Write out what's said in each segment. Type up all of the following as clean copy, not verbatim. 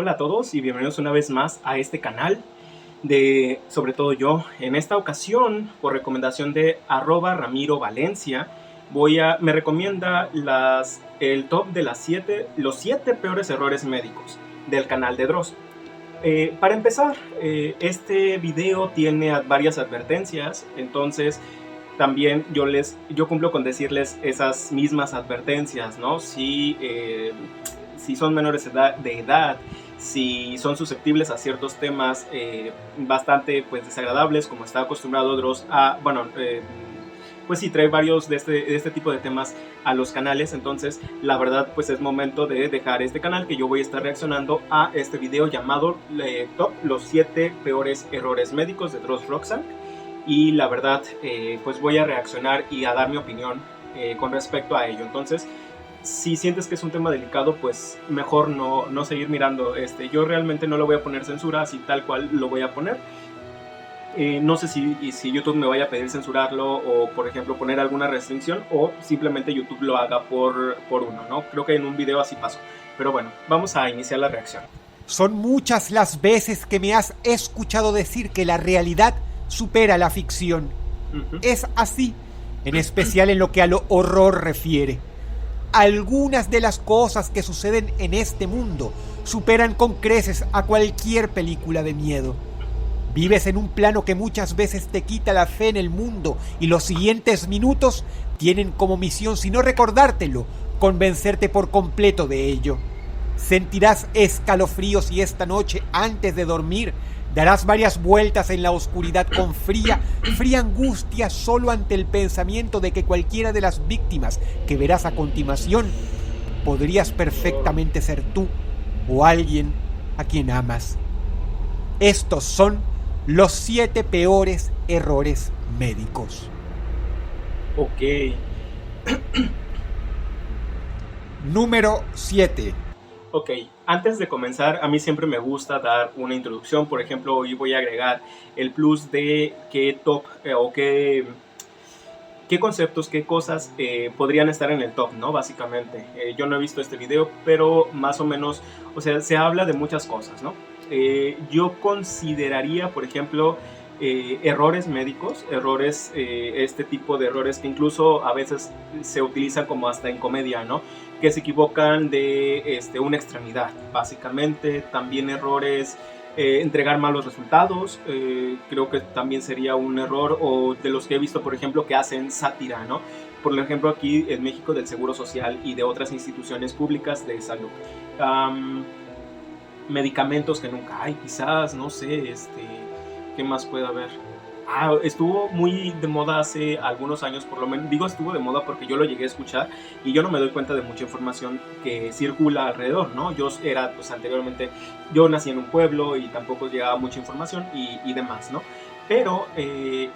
Hola a todos y bienvenidos una vez más a este canal de Sobre Todo Yo. En esta ocasión, por recomendación de @RamiroValencia, me recomienda el top de los 7 peores errores médicos del canal de Dross. Para empezar, este video tiene varias advertencias, entonces también yo cumplo con decirles esas mismas advertencias, ¿no? Si son menores de edad, si son susceptibles a ciertos temas bastante pues desagradables, como está acostumbrado Dross a, pues sí, trae varios de este tipo de temas a los canales. Entonces la verdad pues es momento de dejar este canal, que yo voy a estar reaccionando a este video llamado Top los 7 peores errores médicos de Dross Roxanne. Y la verdad pues voy a reaccionar y a dar mi opinión con respecto a ello. Entonces, si sientes que es un tema delicado, pues mejor no seguir mirando. Yo realmente no le voy a poner censura, así tal cual lo voy a poner. No sé si YouTube me vaya a pedir censurarlo o, por ejemplo, poner alguna restricción, o simplemente YouTube lo haga por uno, ¿no? Creo que en un video así pasó. Pero bueno, vamos a iniciar la reacción. Son muchas las veces que me has escuchado decir que la realidad supera la ficción. Es así, en especial en lo que a lo horror refiere. Algunas de las cosas que suceden en este mundo superan con creces a cualquier película de miedo. Vives en un plano que muchas veces te quita la fe en el mundo, y los siguientes minutos tienen como misión, si no recordártelo, convencerte por completo de ello. Sentirás escalofríos y esta noche, antes de dormir, darás varias vueltas en la oscuridad con fría angustia solo ante el pensamiento de que cualquiera de las víctimas que verás a continuación podrías perfectamente ser tú o alguien a quien amas. Estos son los 7 peores errores médicos. Ok. Número 7. Ok, antes de comenzar, a mí siempre me gusta dar una introducción. Por ejemplo, hoy voy a agregar el plus de qué top o qué conceptos, qué cosas podrían estar en el top, ¿no? Básicamente, yo no he visto este video, pero más o menos, o sea, se habla de muchas cosas, ¿no? Yo consideraría, por ejemplo, errores médicos, este tipo de errores que incluso a veces se utilizan como hasta en comedia, ¿no? Que se equivocan de una extremidad, básicamente. También errores, entregar malos resultados, creo que también sería un error, o de los que he visto, por ejemplo, que hacen sátira, ¿no? Por ejemplo, aquí en México, del Seguro Social y de otras instituciones públicas de salud. Medicamentos que nunca hay, quizás, no sé, ¿qué más puede haber? Estuvo muy de moda hace algunos años, por lo menos. Digo estuvo de moda porque yo lo llegué a escuchar y yo no me doy cuenta de mucha información que circula alrededor, ¿no? Anteriormente, yo nací en un pueblo y tampoco llegaba mucha información y demás, ¿no? Pero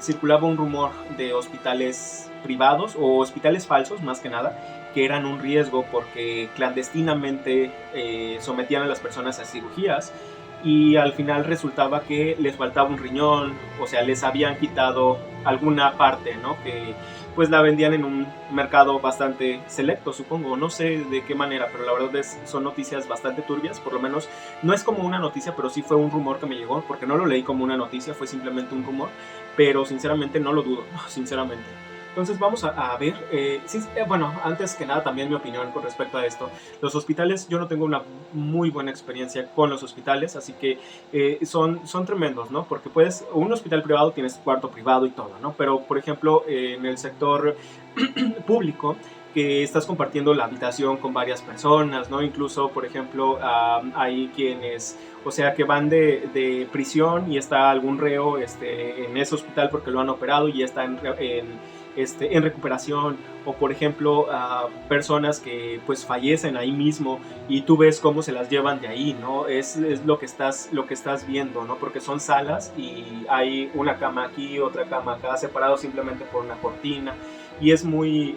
circulaba un rumor de hospitales privados o hospitales falsos, más que nada, que eran un riesgo porque clandestinamente sometían a las personas a cirugías, y al final resultaba que les faltaba un riñón, o sea, les habían quitado alguna parte, ¿no? Que pues la vendían en un mercado bastante selecto, supongo, no sé de qué manera, pero la verdad son noticias bastante turbias. Por lo menos no es como una noticia, pero sí fue un rumor que me llegó, porque no lo leí como una noticia, fue simplemente un rumor, pero sinceramente no lo dudo, sinceramente. Entonces vamos a ver, bueno, antes que nada también mi opinión con respecto a esto. Los hospitales, yo no tengo una muy buena experiencia con los hospitales, así que son tremendos, ¿no? Porque un hospital privado tienes cuarto privado y todo, ¿no? Pero, por ejemplo, en el sector público, que estás compartiendo la habitación con varias personas, ¿no? Incluso, por ejemplo, hay quienes, o sea, que van de prisión y está algún reo en ese hospital porque lo han operado y ya está en recuperación, o por ejemplo personas que pues fallecen ahí mismo y tú ves cómo se las llevan de ahí, ¿no? Es lo que estás viendo, ¿no? Porque son salas y hay una cama aquí, otra cama acá, separados simplemente por una cortina, y es muy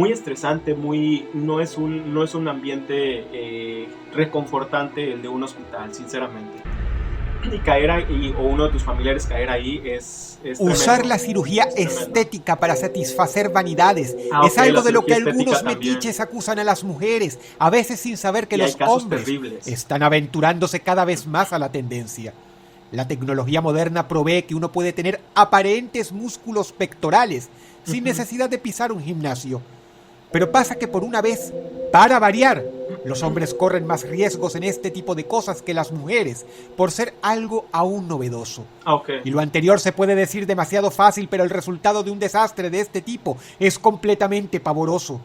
estresante, no es un ambiente reconfortante el de un hospital, sinceramente. y caer ahí, o uno de tus familiares caer ahí, es Usar tremendo. la cirugía estética para satisfacer vanidades es Ok, algo la de lo que cirugía estética algunos también. metiches acusan a las mujeres, a veces sin saber que Y hay los casos hombres terribles. están aventurándose cada vez más a la tendencia. La tecnología moderna provee que uno puede tener aparentes músculos pectorales sin necesidad de pisar un gimnasio. Pero pasa que por una vez, para variar, los hombres corren más riesgos en este tipo de cosas que las mujeres, por ser algo aún novedoso. Ok. Y lo anterior se puede decir demasiado fácil, pero el resultado de un desastre de este tipo es completamente pavoroso.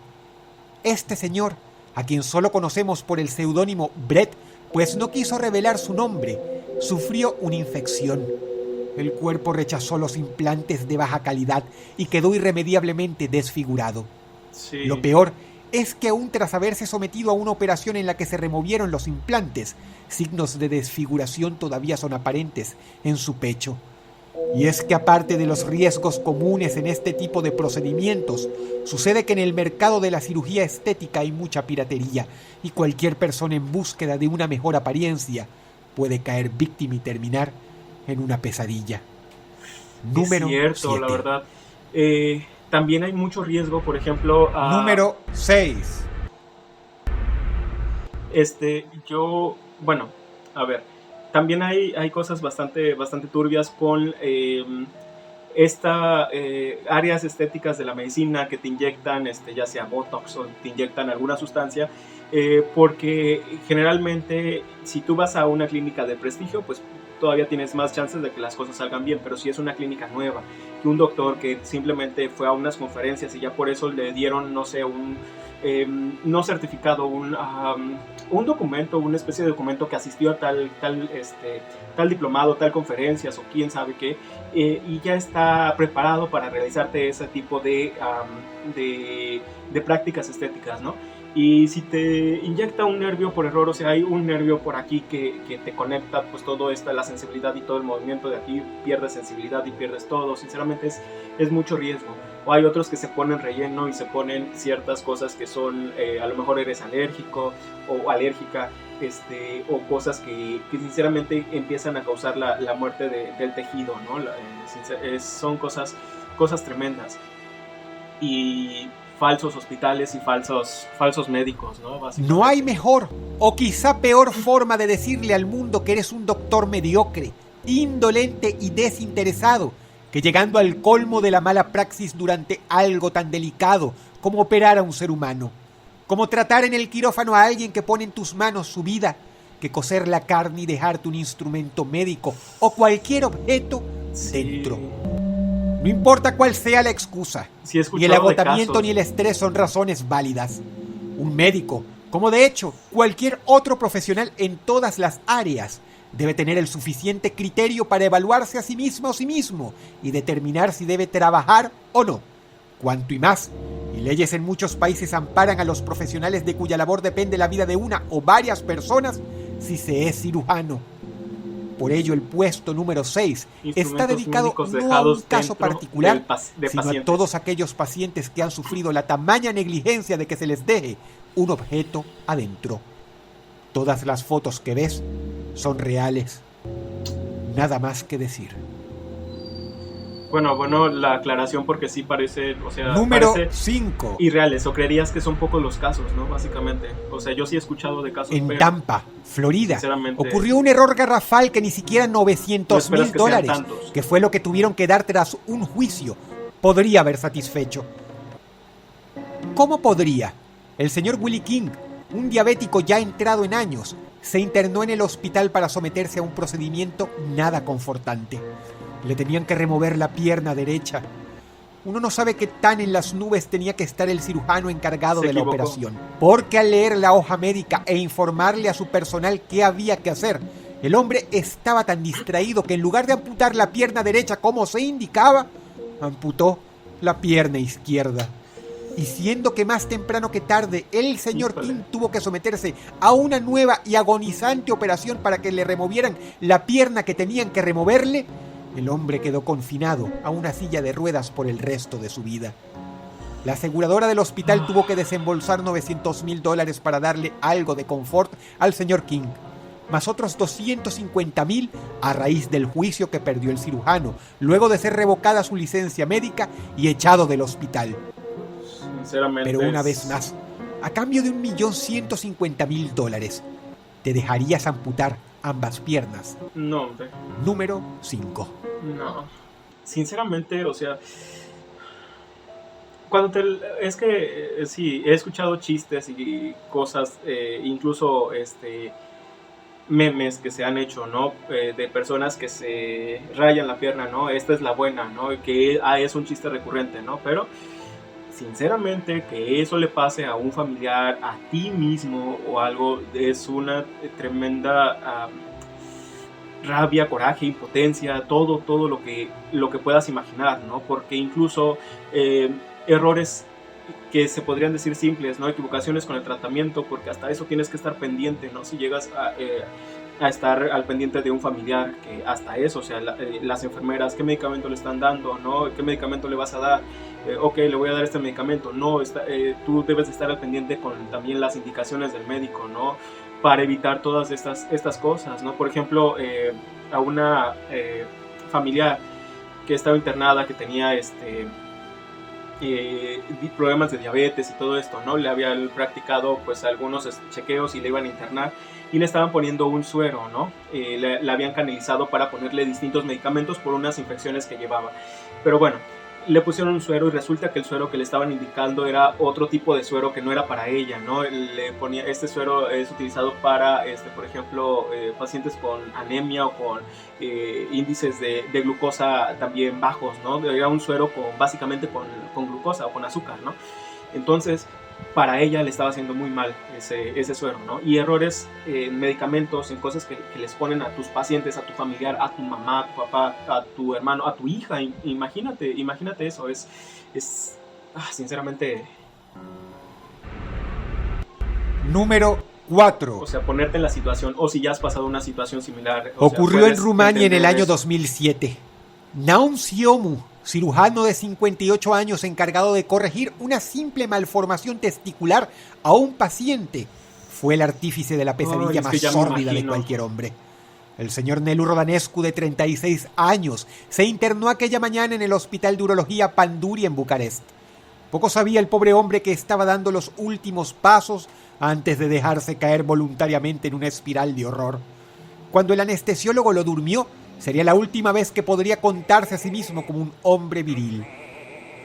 Este señor, a quien solo conocemos por el seudónimo Brett, pues no quiso revelar su nombre, sufrió una infección. El cuerpo rechazó los implantes de baja calidad y quedó irremediablemente desfigurado. Sí. Lo peor es que aún tras haberse sometido a una operación en la que se removieron los implantes, signos de desfiguración todavía son aparentes en su pecho. Y es que aparte de los riesgos comunes en este tipo de procedimientos, sucede que en el mercado de la cirugía estética hay mucha piratería y cualquier persona en búsqueda de una mejor apariencia puede caer víctima y terminar en una pesadilla. Número Es cierto, 7. la verdad. También hay mucho riesgo, por ejemplo... Número 6. Bueno, a ver, también hay cosas bastante turbias con áreas estéticas de la medicina que te inyectan, ya sea Botox o te inyectan alguna sustancia, porque generalmente si tú vas a una clínica de prestigio, pues todavía tienes más chances de que las cosas salgan bien, pero si es una clínica nueva, que un doctor que simplemente fue a unas conferencias y ya por eso le dieron, no sé, no certificado, un documento, una especie de documento que asistió a tal diplomado, tal conferencias o quién sabe qué, y ya está preparado para realizarte ese tipo de prácticas estéticas, ¿no? Y si te inyecta un nervio por error, o sea, hay un nervio por aquí que te conecta, pues todo esto, la sensibilidad y todo el movimiento de aquí, pierdes sensibilidad y pierdes todo. Sinceramente es mucho riesgo. O hay otros que se ponen relleno y se ponen ciertas cosas que son, a lo mejor eres alérgico o alérgica, o cosas que sinceramente empiezan a causar la muerte del tejido, ¿no? Son cosas tremendas. Y falsos hospitales y falsos médicos, ¿no? No hay mejor o quizá peor forma de decirle al mundo que eres un doctor mediocre, indolente y desinteresado, que llegando al colmo de la mala praxis durante algo tan delicado como operar a un ser humano, como tratar en el quirófano a alguien que pone en tus manos su vida, que coser la carne y dejarte un instrumento médico o cualquier objeto dentro. No importa cuál sea la excusa, Sí, ni el agotamiento ni el estrés son razones válidas. Un médico, como de hecho cualquier otro profesional en todas las áreas, debe tener el suficiente criterio para evaluarse a sí misma o sí mismo y determinar si debe trabajar o no. Cuanto y más, y leyes en muchos países amparan a los profesionales de cuya labor depende la vida de una o varias personas si se es cirujano. Por ello, el puesto número 6 está dedicado no a un caso particular, sino a todos aquellos pacientes que han sufrido la tamaña negligencia de que se les deje un objeto adentro. Todas las fotos que ves son reales. Nada más que decir. Bueno, la aclaración porque sí parece, o sea, número parece 5. irreales, o creerías que son pocos los casos, ¿no? Básicamente. O sea, yo sí he escuchado de casos. En Tampa, Florida, sinceramente, ocurrió un error garrafal que ni siquiera $900,000, que fue lo que tuvieron que dar tras un juicio, podría haber satisfecho. ¿Cómo podría? El señor Willie King, un diabético ya entrado en años, se internó en el hospital para someterse a un procedimiento nada confortante. Le tenían que remover la pierna derecha. Uno no sabe qué tan en las nubes tenía que estar el cirujano encargado de la operación, porque al leer la hoja médica e informarle a su personal qué había que hacer, el hombre estaba tan distraído que en lugar de amputar la pierna derecha como se indicaba, amputó la pierna izquierda. Y siendo que más temprano que tarde el señor King tuvo que someterse a una nueva y agonizante operación para que le removieran la pierna que tenían que removerle, el hombre quedó confinado a una silla de ruedas por el resto de su vida. La aseguradora del hospital tuvo que desembolsar $900,000 para darle algo de confort al señor King. más otros 250.000 a raíz del juicio que perdió el cirujano, luego de ser revocada su licencia médica y echado del hospital. Sinceramente. Pero una vez más, a cambio de $1.150.000, te dejarías amputar ambas piernas. No, hombre. Número 5. No. Sinceramente, o sea, sí, he escuchado chistes y cosas, incluso memes que se han hecho, ¿no? De personas que se rayan la pierna, ¿no? Esta es la buena, ¿no? Que es un chiste recurrente, ¿no? Pero sinceramente, que eso le pase a un familiar, a ti mismo o algo, es una tremenda rabia, coraje, impotencia, todo lo que puedas imaginar, ¿no? Porque incluso errores que se podrían decir simples, ¿no? Equivocaciones con el tratamiento, porque hasta eso tienes que estar pendiente, ¿no? Si llegas a estar al pendiente de un familiar, que hasta eso, o sea, las enfermeras, ¿qué medicamento le están dando, no? ¿Qué medicamento le vas a dar? Ok, le voy a dar este medicamento. No, tú debes estar al pendiente con también las indicaciones del médico, ¿no? Para evitar todas estas cosas, ¿no? Por ejemplo, a una familiar que estaba internada, que tenía problemas de diabetes y todo esto, ¿no? Le habían practicado pues algunos chequeos y le iban a internar y le estaban poniendo un suero, ¿no? Le habían canalizado para ponerle distintos medicamentos por unas infecciones que llevaba. Pero bueno, le pusieron un suero y resulta que el suero que le estaban indicando era otro tipo de suero que no era para ella, ¿no? Este suero es utilizado para, por ejemplo, pacientes con anemia o con índices de glucosa también bajos, ¿no? Era un suero básicamente con glucosa o con azúcar, ¿no? Entonces, para ella le estaba haciendo muy mal ese suero, ¿no? Y errores en medicamentos, en cosas que les ponen a tus pacientes, a tu familiar, a tu mamá, a tu papá, a tu hermano, a tu hija. Imagínate eso, sinceramente... Número 4. O sea, ponerte en la situación, o si ya has pasado una situación similar. Ocurrió en Rumania en el año 2007. Naum Siomu, cirujano de 58 años encargado de corregir una simple malformación testicular a un paciente, fue el artífice de la pesadilla más sórdida de cualquier hombre. El señor Nelu Rodanescu, de 36 años, se internó aquella mañana en el Hospital de Urología Panduri en Bucarest. Poco sabía el pobre hombre que estaba dando los últimos pasos antes de dejarse caer voluntariamente en una espiral de horror. Cuando el anestesiólogo lo durmió, sería la última vez que podría contarse a sí mismo como un hombre viril.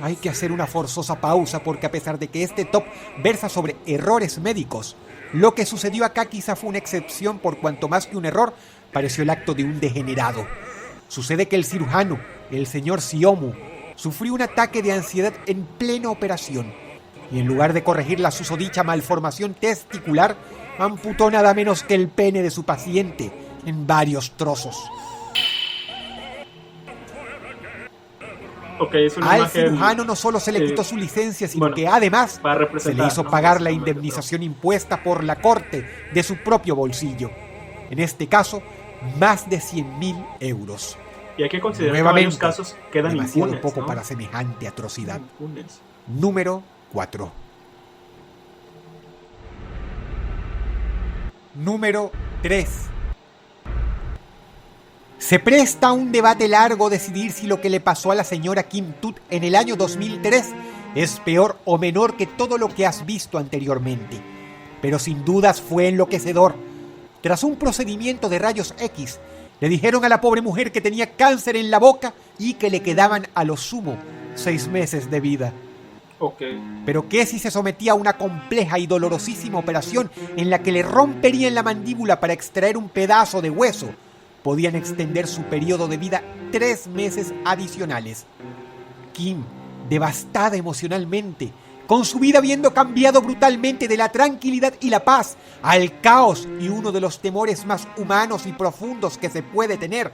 Hay que hacer una forzosa pausa porque a pesar de que este top versa sobre errores médicos, lo que sucedió acá quizá fue una excepción por cuanto más que un error, pareció el acto de un degenerado. Sucede que el cirujano, el señor Siomu, sufrió un ataque de ansiedad en plena operación y en lugar de corregir la susodicha malformación testicular, amputó nada menos que el pene de su paciente en varios trozos. Al cirujano no solo se le quitó su licencia, sino que además se le hizo pagar la indemnización impuesta por la corte de su propio bolsillo. En este caso, más de 100.000 euros. Y hay que considerar que varios casos quedan demasiado impunes, poco, ¿no? para semejante atrocidad. Número 4. Número 3. Se presta a un debate largo decidir si lo que le pasó a la señora Kim Tut en el año 2003 es peor o menor que todo lo que has visto anteriormente. Pero sin dudas fue enloquecedor. Tras un procedimiento de rayos X, le dijeron a la pobre mujer que tenía cáncer en la boca y que le quedaban a lo sumo 6 meses de vida. Pero ¿qué si se sometía a una compleja y dolorosísima operación en la que le romperían la mandíbula para extraer un pedazo de hueso? Podían extender su periodo de vida 3 meses adicionales. Kim, devastada emocionalmente, con su vida habiendo cambiado brutalmente de la tranquilidad y la paz al caos y uno de los temores más humanos y profundos que se puede tener,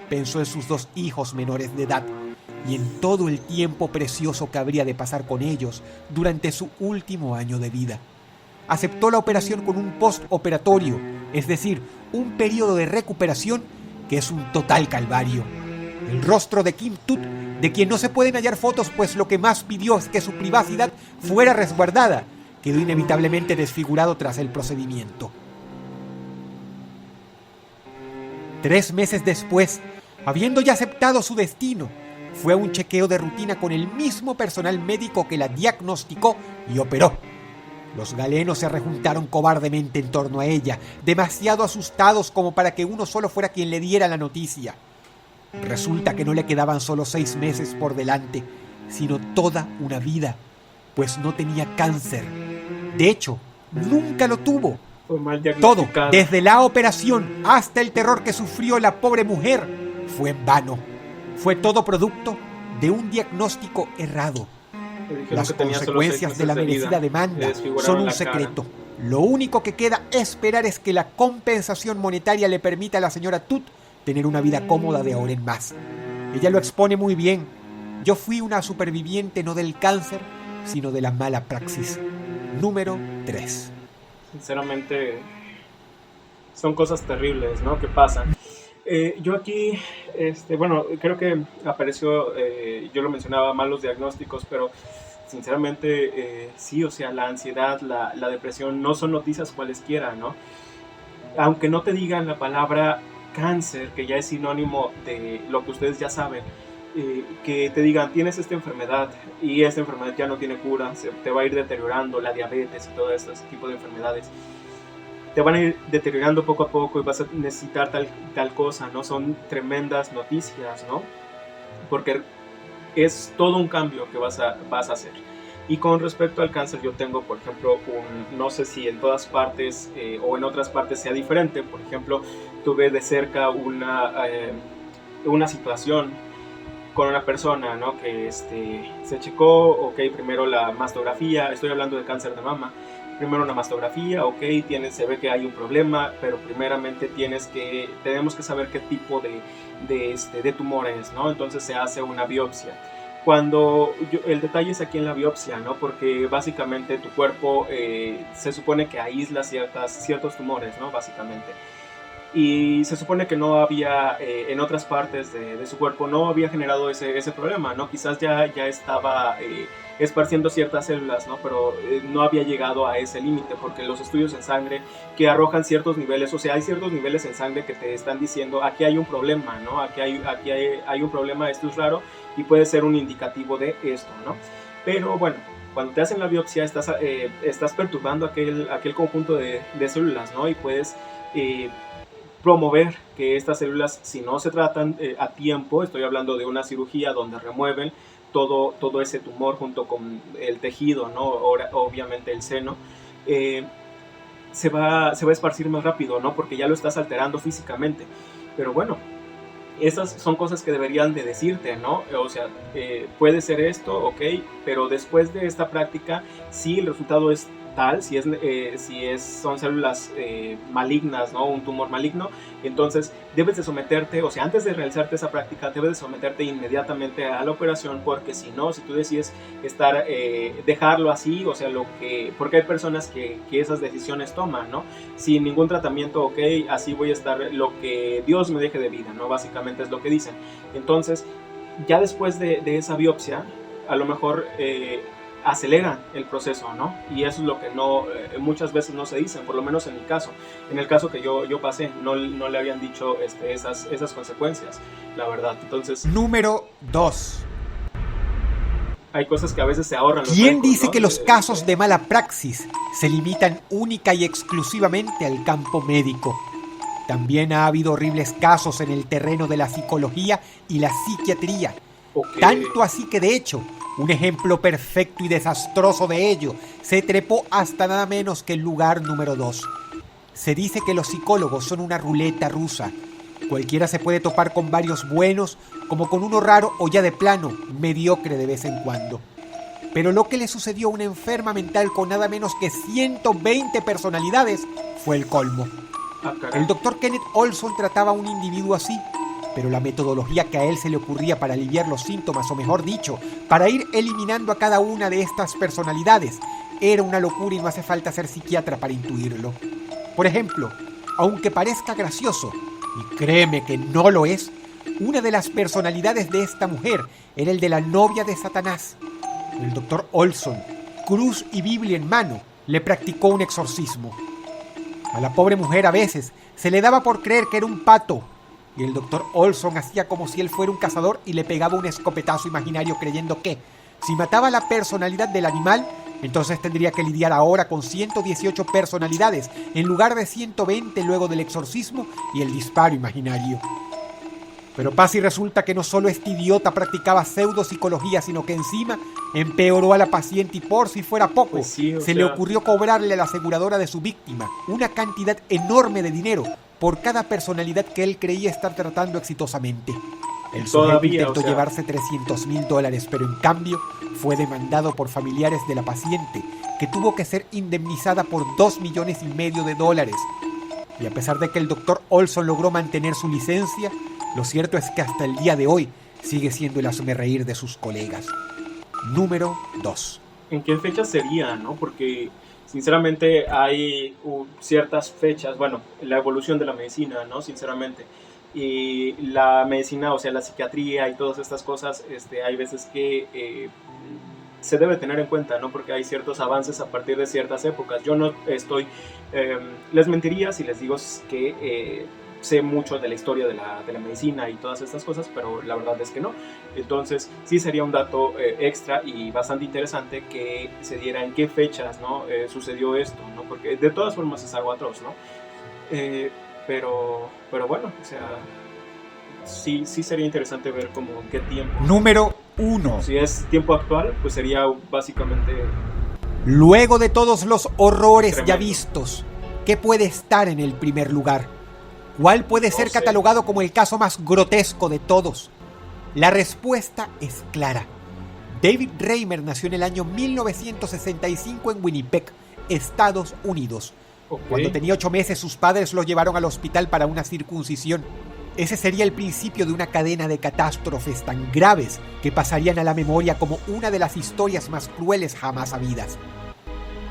pensó en sus 2 hijos menores de edad y en todo el tiempo precioso que habría de pasar con ellos durante su último año de vida. Aceptó la operación con un postoperatorio, es decir, un periodo de recuperación que es un total calvario. El rostro de Kim Tut, de quien no se pueden hallar fotos pues lo que más pidió es que su privacidad fuera resguardada, quedó inevitablemente desfigurado tras el procedimiento. 3 meses después, habiendo ya aceptado su destino, fue a un chequeo de rutina con el mismo personal médico que la diagnosticó y operó. Los galenos se rejuntaron cobardemente en torno a ella, demasiado asustados como para que uno solo fuera quien le diera la noticia. Resulta que no le quedaban solo 6 meses por delante, sino toda una vida, pues no tenía cáncer. De hecho, nunca lo tuvo. Todo, desde la operación hasta el terror que sufrió la pobre mujer, fue en vano. Fue todo producto de un diagnóstico errado. Las consecuencias de la merecida demanda son un secreto. Lo único que queda esperar es que la compensación monetaria le permita a la señora Tut tener una vida cómoda de ahora en más. Ella lo expone muy bien. Yo fui una superviviente no del cáncer, sino de la mala praxis. Número 3. Sinceramente, son cosas terribles, ¿no?, que pasan. Yo aquí, bueno, creo que apareció, yo lo mencionaba, malos diagnósticos, pero sinceramente, sí, o sea, la ansiedad, la depresión no son noticias cualesquiera, ¿no? Aunque no te digan la palabra cáncer, que ya es sinónimo de lo que ustedes ya saben, que te digan, tienes esta enfermedad y esta enfermedad ya no tiene cura, se te va a ir deteriorando, la diabetes y todo ese tipo de enfermedades te van a ir deteriorando poco a poco y vas a necesitar tal cosa, ¿no? Son tremendas noticias, ¿no? Porque es todo un cambio que vas a hacer. Y con respecto al cáncer, yo tengo, por ejemplo, no sé si en todas partes o en otras partes sea diferente. Por ejemplo, tuve de cerca una situación con una persona, ¿no?, que se checó, ok, primero la mastografía, estoy hablando de cáncer de mama. Primero una mastografía, ok, se ve que hay un problema, pero primeramente tenemos que saber qué tipo de tumor es, ¿no? Entonces se hace una biopsia. El detalle es aquí en la biopsia, ¿no? Porque básicamente tu cuerpo se supone que aísla ciertos tumores, ¿no? Básicamente. Y se supone que no había, en otras partes de su cuerpo, no había generado ese problema, ¿no? Quizás ya estaba esparciendo ciertas células, ¿no? Pero no había llegado a ese límite, porque los estudios en sangre que arrojan ciertos niveles, o sea, hay ciertos niveles en sangre que te están diciendo, aquí hay un problema, ¿no? Aquí hay un problema, esto es raro, y puede ser un indicativo de esto, ¿no? Pero bueno, cuando te hacen la biopsia estás perturbando aquel conjunto de células, ¿no? Y puedes promover que estas células, si no se tratan a tiempo, estoy hablando de una cirugía donde remueven todo ese tumor junto con el tejido, ¿no? Obviamente el seno, se va a esparcir más rápido, ¿no? Porque ya lo estás alterando físicamente. Pero bueno, esas son cosas que deberían de decirte, ¿no? O sea, puede ser esto, ok, pero después de esta práctica, si el resultado es tal, son células malignas, ¿no? Un tumor maligno, entonces debes de someterte, o sea, antes de realizarte esa práctica, debes de someterte inmediatamente a la operación, porque si tú decides dejarlo así, o sea, porque hay personas que esas decisiones toman, ¿no? Sin ningún tratamiento, ok, así voy a estar lo que Dios me deje de vida, ¿no? Básicamente es lo que dicen. Entonces, ya después de esa biopsia, a lo mejor aceleran el proceso, ¿no? Y eso es lo que muchas veces no se dicen, por lo menos en mi caso. En el caso que yo pasé, no le habían dicho esas consecuencias, la verdad. Entonces, número 2. Hay cosas que a veces se ahorran. ¿Quién dice, ¿no?, que los casos de mala praxis se limitan única y exclusivamente al campo médico? También ha habido horribles casos en el terreno de la psicología y la psiquiatría. Okay. Tanto así que, de hecho, un ejemplo perfecto y desastroso de ello se trepó hasta nada menos que el lugar número 2. Se dice que los psicólogos son una ruleta rusa. Cualquiera se puede topar con varios buenos, como con uno raro o ya de plano, mediocre de vez en cuando. Pero lo que le sucedió a una enferma mental con nada menos que 120 personalidades fue el colmo. El doctor Kenneth Olson trataba a un individuo así, pero la metodología que a él se le ocurría para aliviar los síntomas, o mejor dicho, para ir eliminando a cada una de estas personalidades, era una locura y no hace falta ser psiquiatra para intuirlo. Por ejemplo, aunque parezca gracioso, y créeme que no lo es, una de las personalidades de esta mujer era el de la novia de Satanás. El doctor Olson, cruz y Biblia en mano, le practicó un exorcismo. A la pobre mujer a veces se le daba por creer que era un pato, Y el doctor Olson hacía como si él fuera un cazador y le pegaba un escopetazo imaginario creyendo que, si mataba la personalidad del animal, entonces tendría que lidiar ahora con 118 personalidades en lugar de 120 luego del exorcismo y el disparo imaginario. Pero pasa y resulta que no solo este idiota practicaba pseudopsicología, sino que encima empeoró a la paciente y por si fuera poco, Pues sí, le ocurrió cobrarle a la aseguradora de su víctima una cantidad enorme de dinero por cada personalidad que él creía estar tratando exitosamente. El sujeto intentó llevarse $300,000, pero en cambio fue demandado por familiares de la paciente, que tuvo que ser indemnizada por $2,5 millones. Y a pesar de que el doctor Olson logró mantener su licencia, lo cierto es que hasta el día de hoy sigue siendo el hazmerreír de sus colegas. Número 2. ¿En qué fecha sería, no? Porque sinceramente hay ciertas fechas, bueno, la evolución de la medicina, ¿no? Sinceramente. Y la medicina, o sea, la psiquiatría y todas estas cosas, hay veces que se debe tener en cuenta, ¿no? Porque hay ciertos avances a partir de ciertas épocas. Yo no estoy, les mentiría si les digo que sé mucho de la historia de la medicina y todas estas cosas, pero la verdad es que no. Entonces sí sería un dato extra y bastante interesante que se diera en qué fechas, ¿no? Sucedió esto, ¿no? Porque de todas formas es algo atroz, ¿no? Pero bueno, o sea, sí sería interesante ver como qué tiempo. Número 1. Si es tiempo actual, pues sería básicamente... Luego de todos los horrores tremendo. Ya vistos, ¿qué puede estar en el primer lugar? ¿Cuál puede ser catalogado como el caso más grotesco de todos? La respuesta es clara. David Reimer nació en el año 1965 en Winnipeg, Estados Unidos. Cuando tenía 8 meses, sus padres lo llevaron al hospital para una circuncisión. Ese sería el principio de una cadena de catástrofes tan graves que pasarían a la memoria como una de las historias más crueles jamás habidas.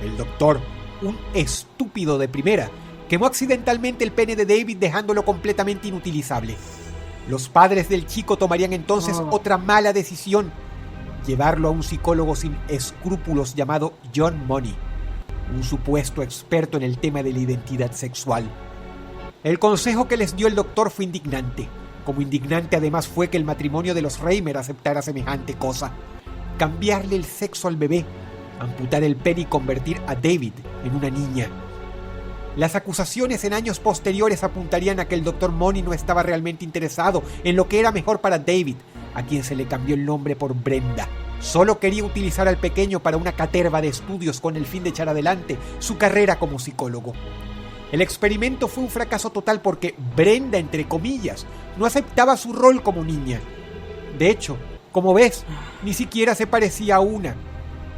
El doctor, un estúpido de primera, quemó accidentalmente el pene de David dejándolo completamente inutilizable. Los padres del chico tomarían entonces otra mala decisión: llevarlo a un psicólogo sin escrúpulos llamado John Money, un supuesto experto en el tema de la identidad sexual. El consejo que les dio el doctor fue indignante. Como indignante además fue que el matrimonio de los Reimer aceptara semejante cosa. Cambiarle el sexo al bebé, amputar el pene y convertir a David en una niña. Las acusaciones en años posteriores apuntarían a que el doctor Money no estaba realmente interesado en lo que era mejor para David, a quien se le cambió el nombre por Brenda. Solo quería utilizar al pequeño para una caterva de estudios con el fin de echar adelante su carrera como psicólogo. El experimento fue un fracaso total porque Brenda, entre comillas, no aceptaba su rol como niña. De hecho, como ves, ni siquiera se parecía a una.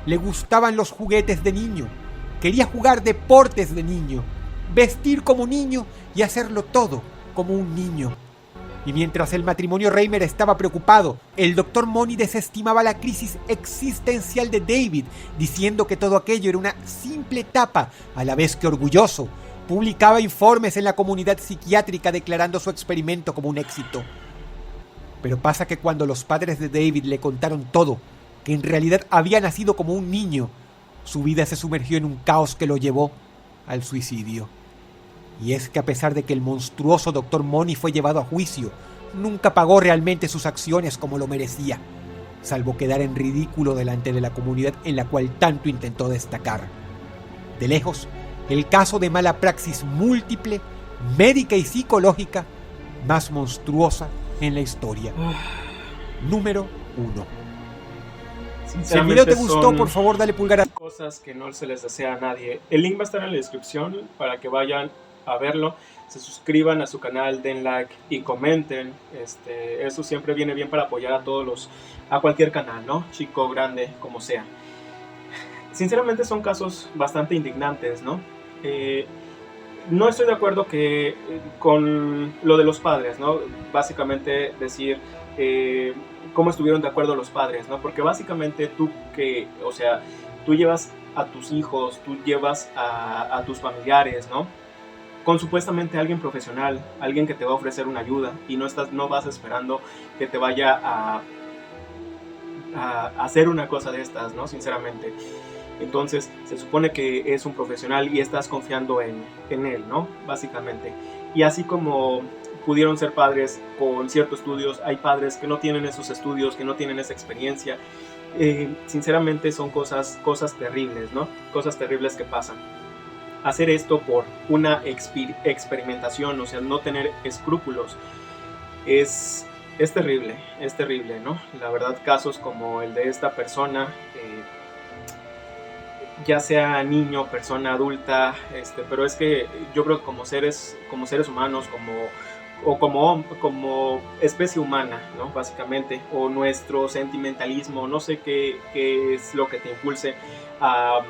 Le gustaban los juguetes de niño, quería jugar deportes de niño, vestir como niño y hacerlo todo como un niño. Y mientras el matrimonio Reimer estaba preocupado, el doctor Money desestimaba la crisis existencial de David, diciendo que todo aquello era una simple etapa, a la vez que orgulloso. Publicaba informes en la comunidad psiquiátrica declarando su experimento como un éxito. Pero pasa que cuando los padres de David le contaron todo, que en realidad había nacido como un niño, su vida se sumergió en un caos que lo llevó al suicidio. Y es que a pesar de que el monstruoso Dr. Money fue llevado a juicio, nunca pagó realmente sus acciones como lo merecía, salvo quedar en ridículo delante de la comunidad en la cual tanto intentó destacar. De lejos, el caso de mala praxis múltiple, médica y psicológica, más monstruosa en la historia. Número 1. Si el video te gustó, por favor dale pulgar a... Cosas que no se les desea a nadie. El link va a estar en la descripción para que vayan a verlo, se suscriban a su canal, den like y comenten. Eso siempre viene bien para apoyar a cualquier canal, ¿no? Chico, grande, como sea. Sinceramente son casos bastante indignantes, ¿no? No estoy de acuerdo con lo de los padres, ¿no? Básicamente decir cómo estuvieron de acuerdo los padres, ¿no? Porque básicamente tú llevas a tus hijos, tú llevas a tus familiares, ¿no? Con supuestamente alguien profesional, alguien que te va a ofrecer una ayuda y no vas esperando que te vaya a hacer una cosa de estas, ¿no? Sinceramente. Entonces se supone que es un profesional y estás confiando en él, ¿no? Básicamente. Y así como pudieron ser padres con ciertos estudios, hay padres que no tienen esos estudios, que no tienen esa experiencia. Sinceramente son cosas terribles, ¿no? Cosas terribles que pasan. Hacer esto por una experimentación, o sea, no tener escrúpulos, es terrible, ¿no? La verdad, casos como el de esta persona, ya sea niño, persona adulta, pero es que yo creo que como seres humanos, como especie humana, ¿no? Básicamente, o nuestro sentimentalismo, no sé qué es lo que te impulse a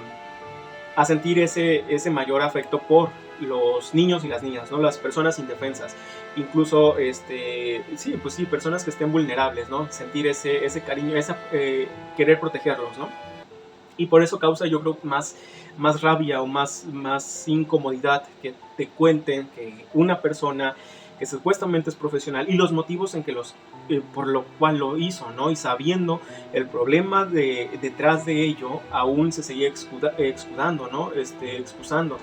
sentir ese mayor afecto por los niños y las niñas, ¿no? Las personas indefensas, incluso personas que estén vulnerables, ¿no? Sentir ese cariño, querer protegerlos, ¿no? Y por eso causa, yo creo, más rabia o más incomodidad que te cuenten que una persona que supuestamente es profesional y los motivos en que por lo cual lo hizo, ¿no? Y sabiendo el problema detrás de ello, aún se seguía excusando, ¿no? Excusando.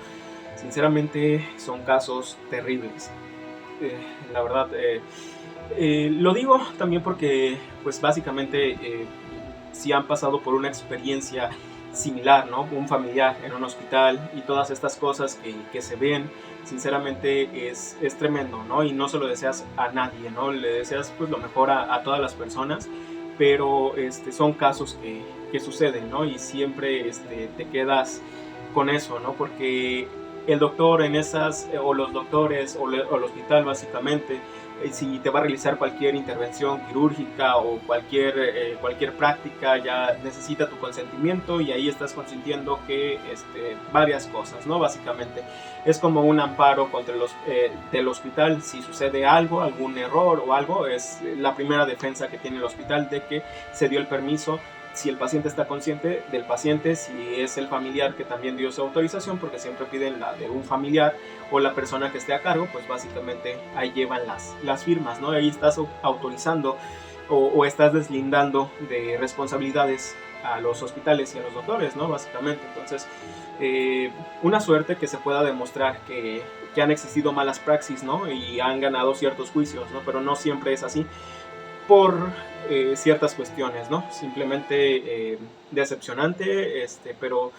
Sinceramente, son casos terribles. La verdad, lo digo también porque, pues básicamente, si han pasado por una experiencia similar, ¿no? Un familiar en un hospital y todas estas cosas que se ven, sinceramente es tremendo, ¿no? Y no se lo deseas a nadie, ¿no? Le deseas pues lo mejor a todas las personas, pero son casos que suceden, ¿no? Y siempre te quedas con eso, ¿no? Porque el doctor o los doctores o el hospital básicamente, si te va a realizar cualquier intervención quirúrgica o cualquier práctica, ya necesita tu consentimiento y ahí estás consintiendo que varias cosas, ¿no? Básicamente es como un amparo contra del hospital. Si sucede algo, algún error o algo, es la primera defensa que tiene el hospital de que se dio el permiso. Si el paciente está consciente del paciente, si es el familiar que también dio su autorización, porque siempre piden la de un familiar o la persona que esté a cargo, pues básicamente ahí llevan las firmas, ¿no? Ahí estás autorizando o estás deslindando de responsabilidades a los hospitales y a los doctores, ¿no? Básicamente, entonces, una suerte que se pueda demostrar que han existido malas praxis, ¿no? Y han ganado ciertos juicios, ¿no? Pero no siempre es así, por ciertas cuestiones, ¿no? Simplemente decepcionante, pero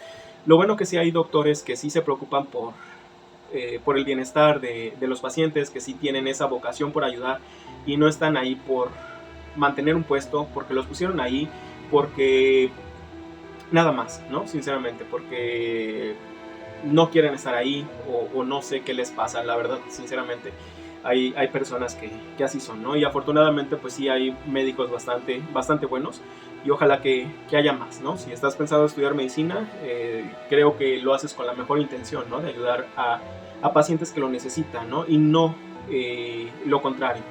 lo bueno que sí hay doctores que sí se preocupan por el bienestar de los pacientes, que sí tienen esa vocación por ayudar y no están ahí por mantener un puesto, porque los pusieron ahí, porque nada más, ¿no? Sinceramente, porque no quieren estar ahí o no sé qué les pasa, la verdad, sinceramente. Hay personas que así son, ¿no? Y afortunadamente pues sí hay médicos bastante buenos y ojalá que haya más, ¿no? Si estás pensando en estudiar medicina, creo que lo haces con la mejor intención, ¿no? De ayudar a pacientes que lo necesitan, ¿no? Y no lo contrario,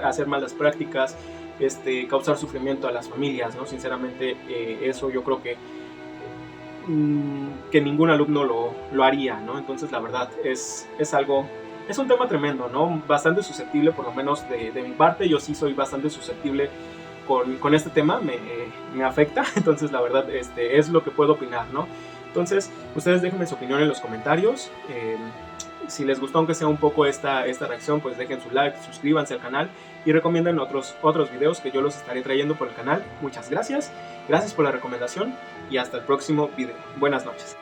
hacer malas prácticas, causar sufrimiento a las familias, ¿no? Sinceramente, eso yo creo que ningún alumno lo haría, ¿no? Entonces la verdad es un tema tremendo, ¿no? Bastante susceptible, por lo menos de mi parte. Yo sí soy bastante susceptible con este tema, me afecta. Entonces, la verdad, es lo que puedo opinar, ¿no? Entonces, ustedes déjenme su opinión en los comentarios. Si les gustó, aunque sea un poco esta reacción, pues dejen su like, suscríbanse al canal y recomienden otros videos que yo los estaré trayendo por el canal. Muchas gracias. Gracias por la recomendación y hasta el próximo video. Buenas noches.